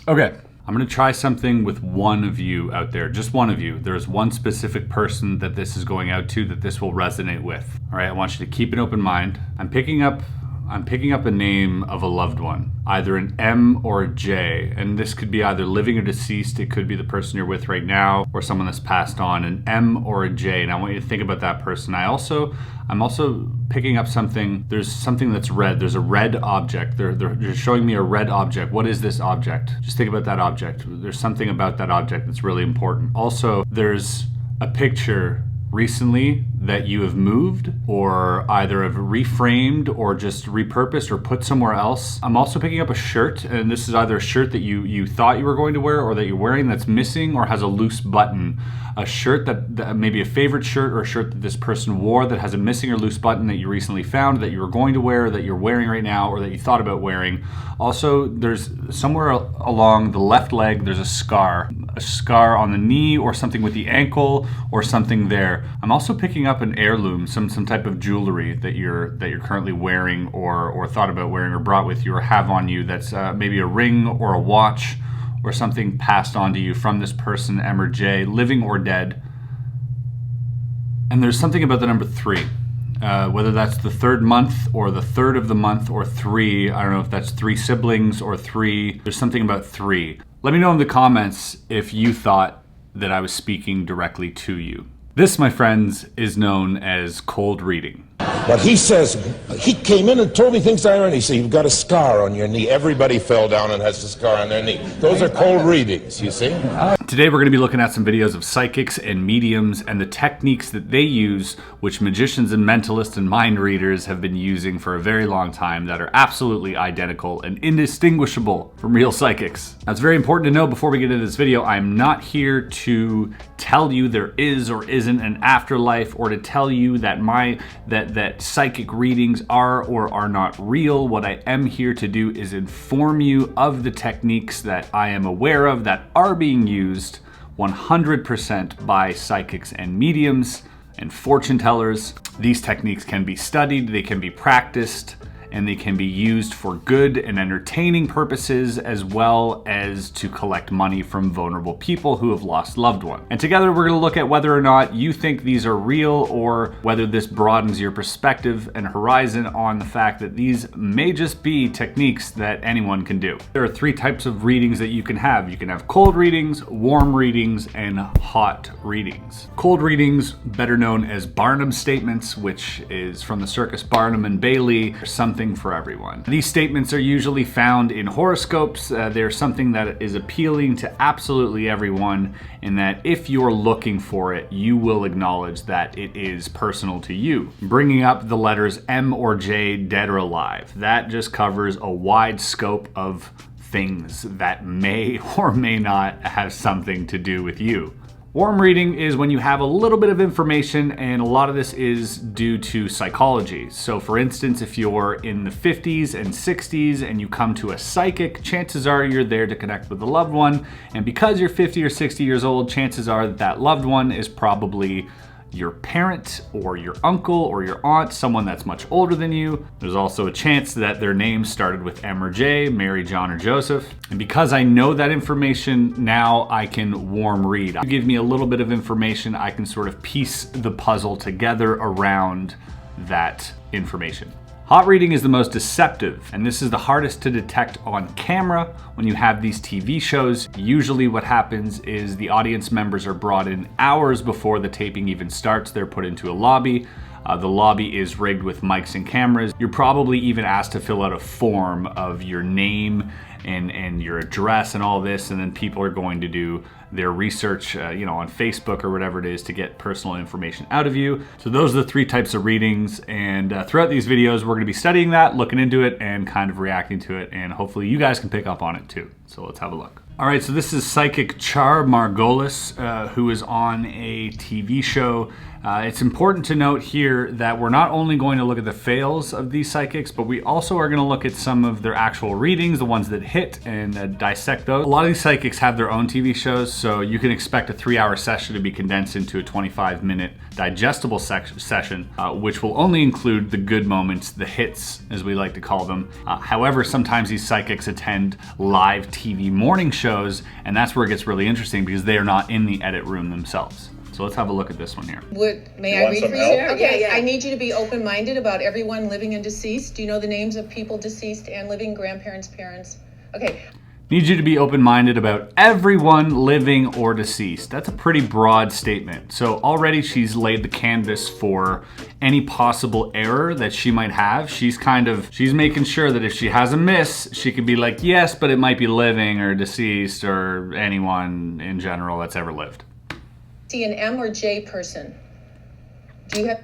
Okay, I'm gonna try something with one of you out there, just one of you. There's one specific person that this is going out to that this will resonate with. All right, I want you to keep an open mind. I'm picking up a name of a loved one, either an M or a J, and this could be either living or deceased. It could be the person you're with right now or someone that's passed on, an M or a J, and I want you to think about that person. I'm also picking up something. There's something that's red. There's a red object. They're showing me a red object. What is this object? Just think about that object. There's something about that object that's really important. Also, there's a picture recently that you have moved or either have reframed or just repurposed or put somewhere else. I'm also picking up a shirt, and this is either a shirt that you thought you were going to wear or that you're wearing that's missing or has a loose button. A shirt that maybe a favorite shirt or a shirt that this person wore that has a missing or loose button that you recently found that you were going to wear, that you're wearing right now, or that you thought about wearing. Also, there's somewhere along the left leg, there's a scar on the knee or something with the ankle or something there. I'm also picking up an heirloom, some type of jewelry that you're currently wearing or thought about wearing or brought with you or have on you. That's maybe a ring or a watch or something passed on to you from this person, M or J, living or dead. And there's something about the number 3. Whether that's the third month or the third of the month or 3, I don't know if that's 3 siblings or 3. There's something about 3. Let me know in the comments if you thought that I was speaking directly to you. This, my friends, is known as cold reading. But he says, he came in and told me things I already see. You've got a scar on your knee. Everybody fell down and has a scar on their knee. Those are cold readings, you see? Today we're going to be looking at some videos of psychics and mediums and the techniques that they use, which magicians and mentalists and mind readers have been using for a very long time, that are absolutely identical and indistinguishable from real psychics. Now, it's very important to know before we get into this video, I'm not here to tell you there is or isn't an afterlife, or to tell you that that psychic readings are or are not real. What I am here to do is inform you of the techniques that I am aware of that are being used 100% by psychics and mediums and fortune tellers. These techniques can be studied, they can be practiced, and they can be used for good and entertaining purposes, as well as to collect money from vulnerable people who have lost loved ones. And together we're going to look at whether or not you think these are real, or whether this broadens your perspective and horizon on the fact that these may just be techniques that anyone can do. There are 3 types of readings that you can have. You can have cold readings, warm readings, and hot readings. Cold readings, better known as Barnum statements, which is from the circus Barnum and Bailey, are something for everyone. These statements are usually found in horoscopes. They're something that is appealing to absolutely everyone, in that if you're looking for it, you will acknowledge that it is personal to you. Bringing up the letters M or J, dead or alive, that just covers a wide scope of things that may or may not have something to do with you. Warm reading is when you have a little bit of information, and a lot of this is due to psychology. So for instance, if you're in the 50s and 60s and you come to a psychic, chances are you're there to connect with a loved one. And because you're 50 or 60 years old, chances are that that loved one is probably your parent or your uncle or your aunt, someone that's much older than you. There's also a chance that their name started with M or J, Mary, John, or Joseph. And because I know that information, now I can warm read. You give me a little bit of information, I can sort of piece the puzzle together around that information. Hot reading is the most deceptive, and this is the hardest to detect on camera. When you have these TV shows, usually what happens is the audience members are brought in hours before the taping even starts. They're put into a lobby. The lobby is rigged with mics and cameras. You're probably even asked to fill out a form of your name and your address and all this, and then people are going to do their research on Facebook or whatever it is to get personal information out of you. So those are the 3 types of readings, and throughout these videos we're going to be studying that, looking into it, and kind of reacting to it, and hopefully you guys can pick up on it too. So let's have a look. All right, so this is psychic Char Margolis, who is on a TV show. It's important to note here that we're not only going to look at the fails of these psychics, but we also are going to look at some of their actual readings, the ones that hit, and dissect those. A lot of these psychics have their own TV shows, So you can expect a 3-hour session to be condensed into a 25-minute digestible session, which will only include the good moments, the hits, as we like to call them. However, sometimes these psychics attend live TV morning shows, and that's where it gets really interesting because they are not in the edit room themselves. So let's have a look at this one here. May I read for you? Sure, Okay, yeah. I need you to be open-minded about everyone living and deceased. Do you know the names of people deceased and living, grandparents, parents? Okay. Need you to be open-minded about everyone living or deceased. That's a pretty broad statement. So already she's laid the canvas for any possible error that she might have. She's making sure that if she has a miss, she could be like, yes, but it might be living or deceased or anyone in general that's ever lived. See an M or J person? Do you have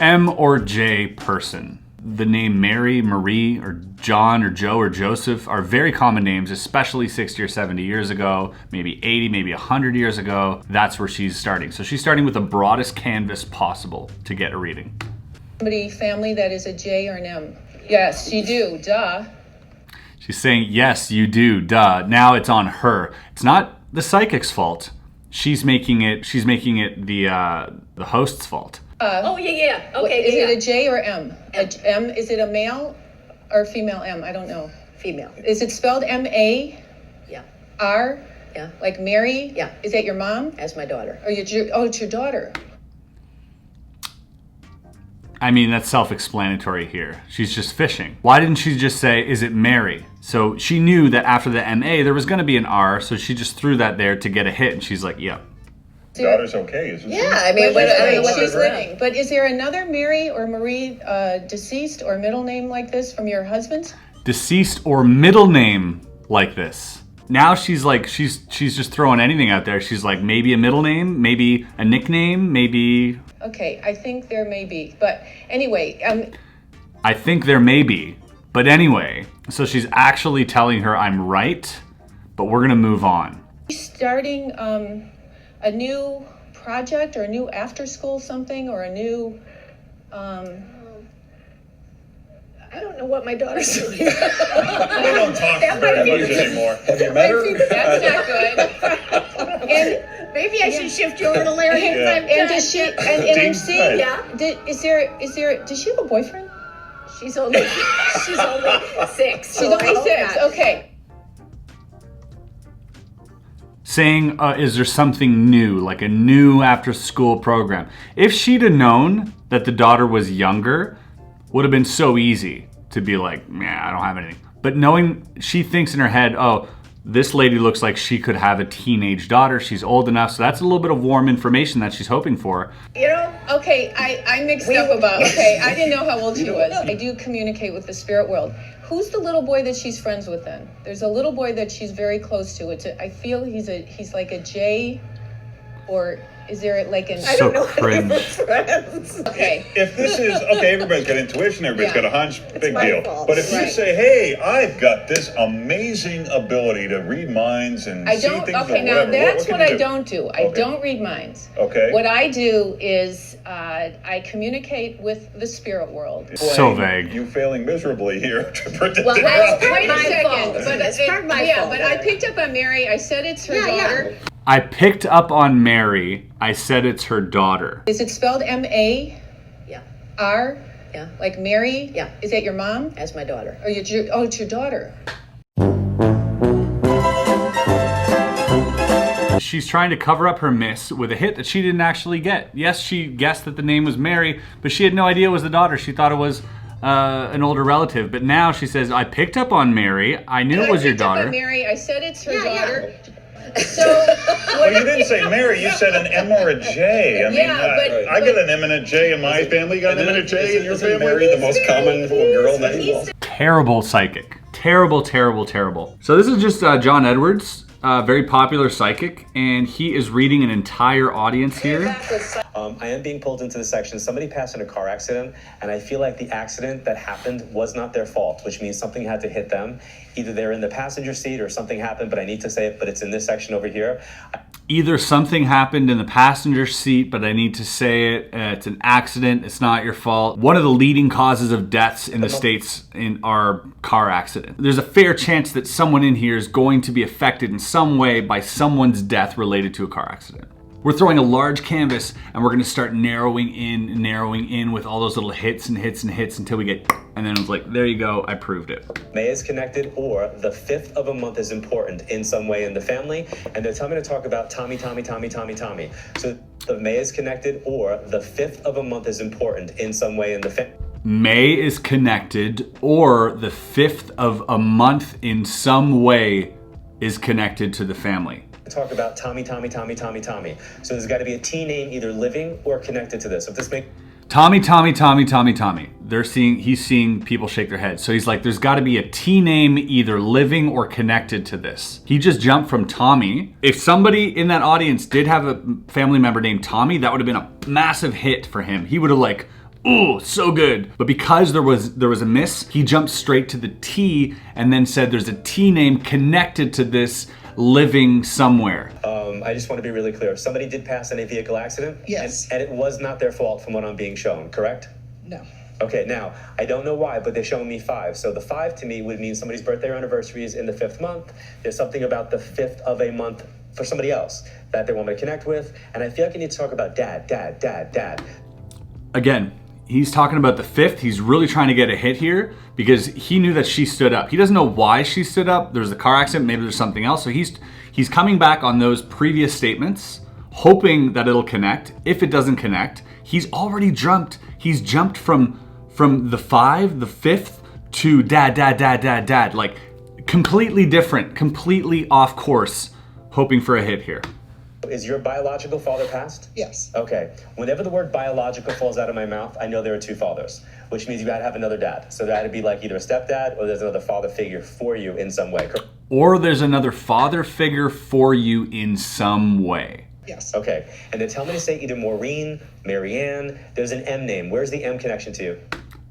M or J person. The name Mary, Marie, or John, or Joe, or Joseph are very common names, especially 60 or 70 years ago, maybe 80, maybe 100 years ago. That's where she's starting. So she's starting with the broadest canvas possible to get a reading. somebody family that is a J or an M? Yes, you do. Duh. She's saying, yes, you do, duh. Now it's on her. It's not the psychic's fault. She's making it the host's fault. Okay. Is it a J or M? M. Is it a male or female M? I don't know. Female. Is it spelled M-A? Yeah. R? Yeah. Like Mary? Yeah. Is that your mom? As my daughter. Or it's your daughter. I mean, that's self-explanatory here. She's just fishing. Why didn't she just say, is it Mary? So she knew that after the M-A, there was going to be an R, so she just threw that there to get a hit, and she's like, yep. Daughter's okay, isn't she? Yeah, I mean, She's living. But is there another Mary or Marie deceased or middle name like this from your husband? Deceased or middle name like this. Now she's like, she's just throwing anything out there. She's like, maybe a middle name, maybe a nickname, maybe... Okay, I think there may be. But anyway... I think there may be. But anyway, so she's actually telling her I'm right, but we're going to move on. Starting a new project or a new after-school something or a new... I don't know what my daughter's doing. We don't talk very much anymore. Have you met her? That's not good. And Maybe I should shift you over to Larry. Yeah. and does she and I'm seeing Yeah. Is there does she have a boyfriend? She's only 6. She's only 6. Okay. Saying, is there something new, like a new after-school program? If she'd have known that the daughter was younger, would have been so easy to be like, yeah, I don't have anything. But knowing, she thinks in her head, oh, this lady looks like she could have a teenage daughter. She's old enough, so that's a little bit of warm information that she's hoping for. You know? Okay, I mixed up about, okay, I didn't know how old she was. I do communicate with the spirit world. Who's the little boy that she's friends with then? There's a little boy that she's very close to. I feel he's like a J, or is there like an... I don't know. Cringe. Friends. Okay. If this is, okay, everybody's got intuition, everybody's got a hunch, big my deal. fault. But if Right. you say, hey, I've got this amazing ability to read minds and I see don't, things okay, or now whatever, that's can what you I don't do. I Okay. don't read minds. Okay. What I do is I communicate with the spirit world. So vague. You failing miserably here to predict Well, it. that's Wait a my second, fault. but That's part of my yeah, fault. but I picked up on Mary. I said it's her Yeah, daughter. I picked up on Mary. I said it's her daughter. Is it spelled M-A-R? Yeah. Yeah. Like Mary? Yeah. Is that your mom? As my daughter. Or it's your daughter. She's trying to cover up her miss with a hit that she didn't actually get. Yes, she guessed that the name was Mary, but she had no idea it was the daughter. She thought it was an older relative. But now she says, I picked up on Mary. I knew it was your I picked up daughter. on Mary. I said it's her Yeah, daughter. yeah. So, Well, you didn't say Mary, you said an M or a J. I mean, Yeah, I get an M and a J in my family. You got an M and a J in your family? Mary the most common girl name? Terrible psychic. Terrible, terrible, terrible. So this is just John Edwards, very popular psychic, and he is reading an entire audience here. I am being pulled into the section. Somebody passed in a car accident, and I feel like the accident that happened was not their fault, which means something had to hit them. Either they're in the passenger seat or something happened, but I need to say it, but it's in this section over here. Either something happened in the passenger seat, but I need to say it, it's an accident, it's not your fault. One of the leading causes of deaths in the States are car accidents. There's a fair chance that someone in here is going to be affected in some way by someone's death related to a car accident. We're throwing a large canvas and we're gonna start narrowing in with all those little hits and hits and hits until we get, and then it's like, there you go, I proved it. May is connected or the 5th of a month is important in some way in the family. And they're telling me to talk about Tommy. So the May is connected or the 5th of a month is important in some way in the family. May is connected or the 5th of a month in some way is connected to the family. Talk about Tommy. So there's got to be a T name either living or connected to this. If this makes Tommy. He's seeing people shake their heads. So he's like, there's got to be a T name either living or connected to this. He just jumped from Tommy. If somebody in that audience did have a family member named Tommy, that would have been a massive hit for him. He would have like, ooh, so good. But because there was a miss, he jumped straight to the T and then said there's a T name connected to this living somewhere. I just want to be really clear. Somebody did pass in a vehicle accident? Yes. And it was not their fault from what I'm being shown, correct? No. Okay, now, I don't know why, but they're showing me 5. So the 5 to me would mean somebody's birthday or anniversary is in the 5th month. There's something about the 5th of a month for somebody else that they want me to connect with. And I feel like I need to talk about dad. Again, he's talking about the 5th. He's really trying to get a hit here because he knew that she stood up. He doesn't know why she stood up. There's a car accident, maybe there's something else. So he's coming back on those previous statements, hoping that it'll connect. If it doesn't connect, he's already jumped. He's jumped from the 5, the 5th to dad. Like completely different, completely off course, hoping for a hit here. Is your biological father passed? Yes. Okay. Whenever the word biological falls out of my mouth, I know there are 2 fathers, which means you gotta have another dad. So that'd be like either a stepdad or there's another father figure for you in some way. Or there's another father figure for you in some way. Yes. Okay. And they tell me to say either Maureen, Marianne. There's an M name. Where's the M connection to you?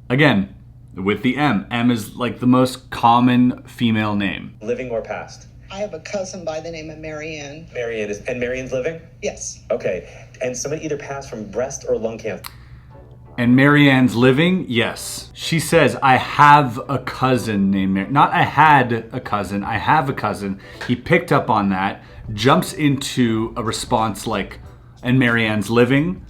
Again, with the M. M is like the most common female name. Living or past? I have a cousin by the name of Marianne. And Marianne's living? Yes. Okay. And somebody either passed from breast or lung cancer. And Marianne's living? Yes. She says, I have a cousin named Mary. Not I had a cousin, I have a cousin. He picked up on that, jumps into a response like, and Marianne's living?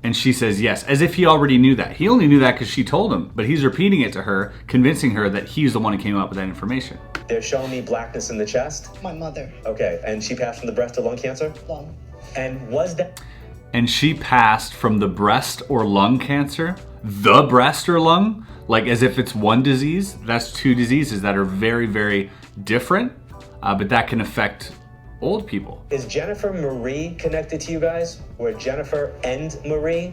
And she says yes, as if he already knew that. He only knew that because she told him, but he's repeating it to her, convincing her that he's the one who came up with that information. They're showing me blackness in the chest. My mother. Okay. And she passed from the breast to lung cancer? Lung. And was that... And she passed from the breast or lung cancer, the breast or lung, like as if it's one disease. That's 2 diseases that are very, very different, but that can affect old people. Is Jennifer Marie connected to you guys? Or Jennifer and Marie?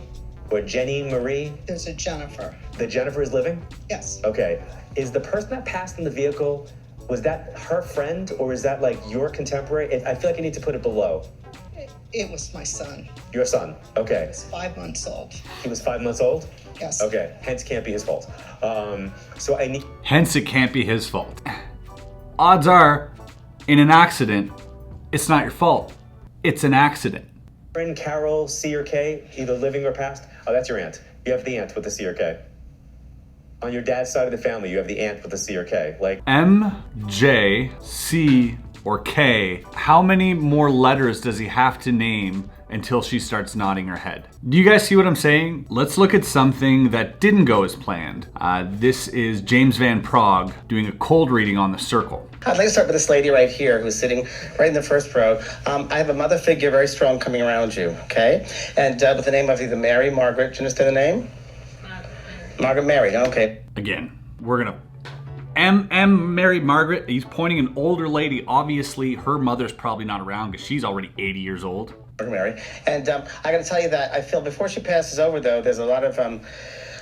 Or Jenny Marie? There's a Jennifer. The Jennifer is living? Yes. Okay. Is the person that passed in the vehicle, was that her friend or is that like your contemporary? I feel like I need to put it below. It was my son. Your son. Okay. He was 5 months old. He was 5 months old? Yes. Okay. Hence can't be his fault. So I need... Hence it can't be his fault. Odds are, in an accident, it's not your fault. It's an accident. Friend Carol, C or K, either living or past. Oh, that's your aunt. You have the aunt with the C or K. On your dad's side of the family, you have the aunt with the C or K. Like M, J, C, or K. How many more letters does he have to name until she starts nodding her head? Do you guys see what I'm saying? Let's look at something that didn't go as planned. This is James Van Prague doing a cold reading on the circle. I'd like to start with this lady right here who's sitting right in the first row. I have a mother figure very strong coming around you, okay? And with the name of either Mary, Margaret, do you understand the name? Margaret Mary, okay. Again, we're gonna Mary Margaret. He's pointing an older lady. Obviously, her mother's probably not around because she's already 80 years old. Margaret Mary. And I gotta tell you that I feel before she passes over though, there's a lot of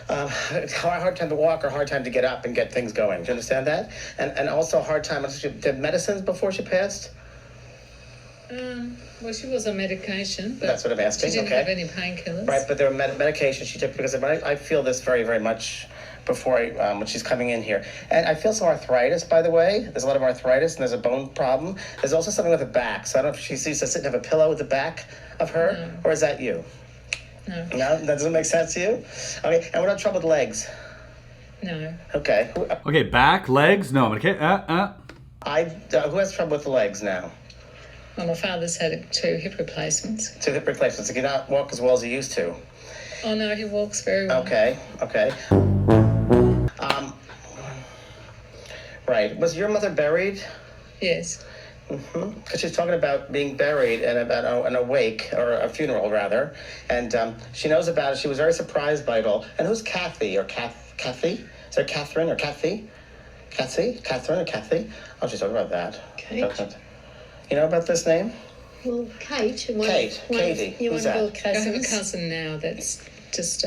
hard time to walk or hard time to get up and get things going. Do you understand that? And also a hard time, did medicines before she passed? Well, she was on medication, but that's what I'm asking. she didn't okay. have any painkillers. Right, but there were medications she took because I feel this very, very much before when she's coming in here. And I feel some arthritis, by the way. There's a lot of arthritis and there's a bone problem. There's also something with the back. So I don't know if she sees to sit and have a pillow with the back of her, or is that you? No. No, that doesn't make sense to you? Okay, and what about trouble with legs? No. Okay. Okay, back, legs, no. Okay, Who has trouble with the legs now? Well, my father's had 2 hip replacements. 2 hip replacements. He cannot walk as well as he used to. Oh no, he walks very well. Okay. Right. Was your mother buried? Yes. Because she's talking about being buried and about an wake, or a funeral rather, and she knows about it. She was very surprised by it all. And who's Kathy or Kathy? Is there Catherine or Kathy? Catherine or Kathy? Oh, she's talking about that. Kate. You know about this name? Well, Kate. Katie. Who's Who's that? I have a cousin now that's just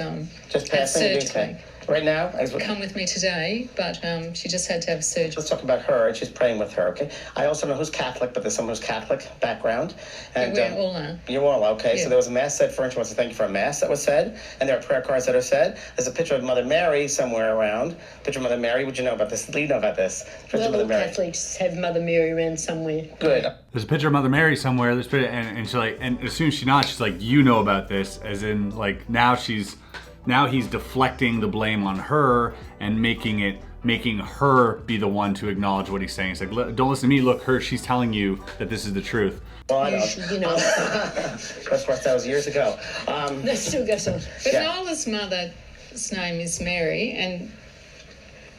Just had passing. surgery. Right now? Come with me today, but she just had to have surgery. Let's talk about her, and she's praying with her, okay? I also know who's Catholic, but there's someone who's Catholic background. And We all are. You're all okay. Yeah. So there was a mass said for her. She wants to thank you for a mass that was said, and there are prayer cards that are said. There's a picture of Mother Mary somewhere around. Picture of Mother Mary. Would you know about this? Do you know about this? Picture of Well, Mother all Mary. Catholics have Mother Mary around somewhere. Good. There's a picture of Mother Mary somewhere. There's and she's like, and as soon as she nods, she's like, you know about this, as in like now he's deflecting the blame on her and making her be the one to acknowledge what he's saying. It's like, don't listen to me. Look, she's telling you that this is the truth. Well, I You know, Of course, that was years ago. that still goes on. But Yeah. Nola's mother's name is Mary, and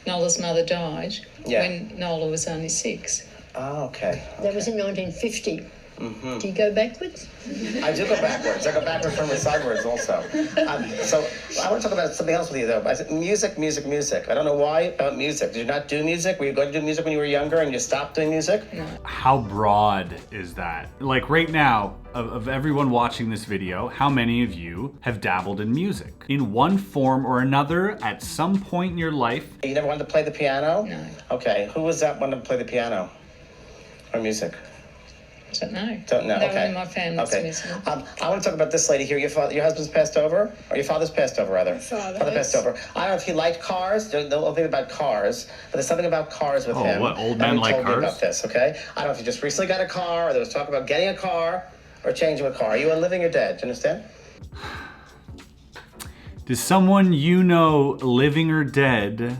Nola's mother died when Nola was only 6. Oh, okay. That was in 1950. Do you go backwards? I do go backwards. I go backwards from sideways also. So I want to talk about something else with you, though. I said music. I don't know why about music. Did you not do music? Were you going to do music when you were younger and you stopped doing music? No. How broad is that? Like right now, of everyone watching this video, how many of you have dabbled in music in one form or another at some point in your life? You never wanted to play the piano? No. Okay. Who was that one to play the piano or music? I don't know. Don't know. No Okay. one in my family's Okay. musical. I want to talk about this lady here. Your husband's passed over, or your father's passed over, rather. Father passed over. I don't know if he liked cars. The whole thing about cars, but there's something about cars with him. What, old and men he like told me cars? about this. Okay. I don't know if he just recently got a car, or there was talk about getting a car, or changing a car. Are you a living or dead? Do you understand? Does someone you know, living or dead,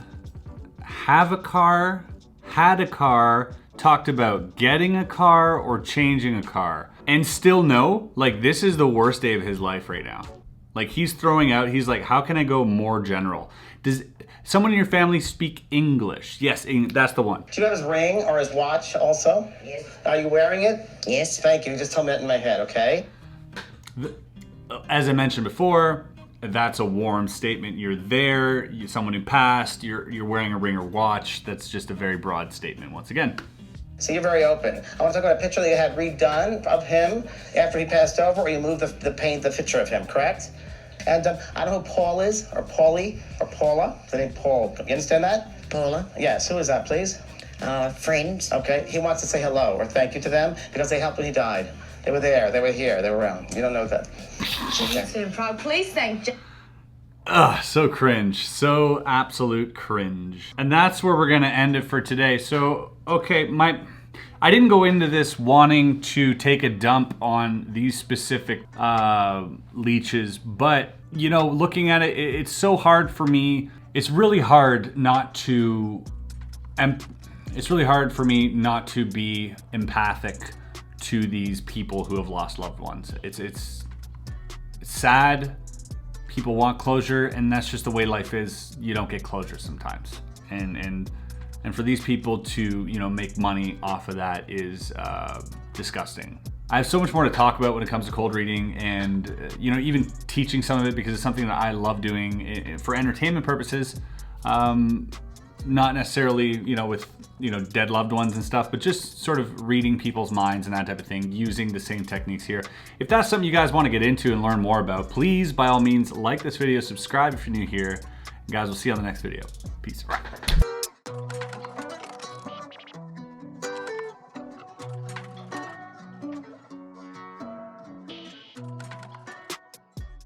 have a car, had a car, talked about getting a car or changing a car, and still no? Like, this is the worst day of his life right now. Like, he's throwing out, he's like, how can I go more general? Does someone in your family speak English? Yes, that's the one. Do you have his ring or his watch also? Yes. Are you wearing it? Yes. Thank you. Just told me that in my head, okay? As I mentioned before, that's a warm statement. You're there, you're someone who passed, you're wearing a ring or watch. That's just a very broad statement once again. So you're very open. I want to talk about a picture that you had redone of him after he passed over, or you moved the picture of him, correct? And I don't know who Paul is, or Paulie, or Paula. The name Paul. You understand that? Paula. Yes. Who is that, please? Friends. Okay. He wants to say hello or thank you to them because they helped when he died. They were there. They were here. They were around. You don't know that. Okay. Please thank. Ugh, so cringe. So absolute cringe. And that's where we're gonna end it for today. So, okay, I didn't go into this wanting to take a dump on these specific leeches, but, you know, looking at it, it's so hard for me. It's really hard not to, it's really hard for me not to be empathic to these people who have lost loved ones. It's sad. People want closure, and that's just the way life is. You don't get closure sometimes, and for these people to, you know, make money off of that is disgusting. I have so much more to talk about when it comes to cold reading, and you know, even teaching some of it, because it's something that I love doing for entertainment purposes. Not necessarily, you know, with, you know, dead loved ones and stuff, but just sort of reading people's minds and that type of thing, using the same techniques here. If that's something you guys want to get into and learn more about, please, by all means, like this video, subscribe if you're new here. And guys, we'll see you on the next video. Peace.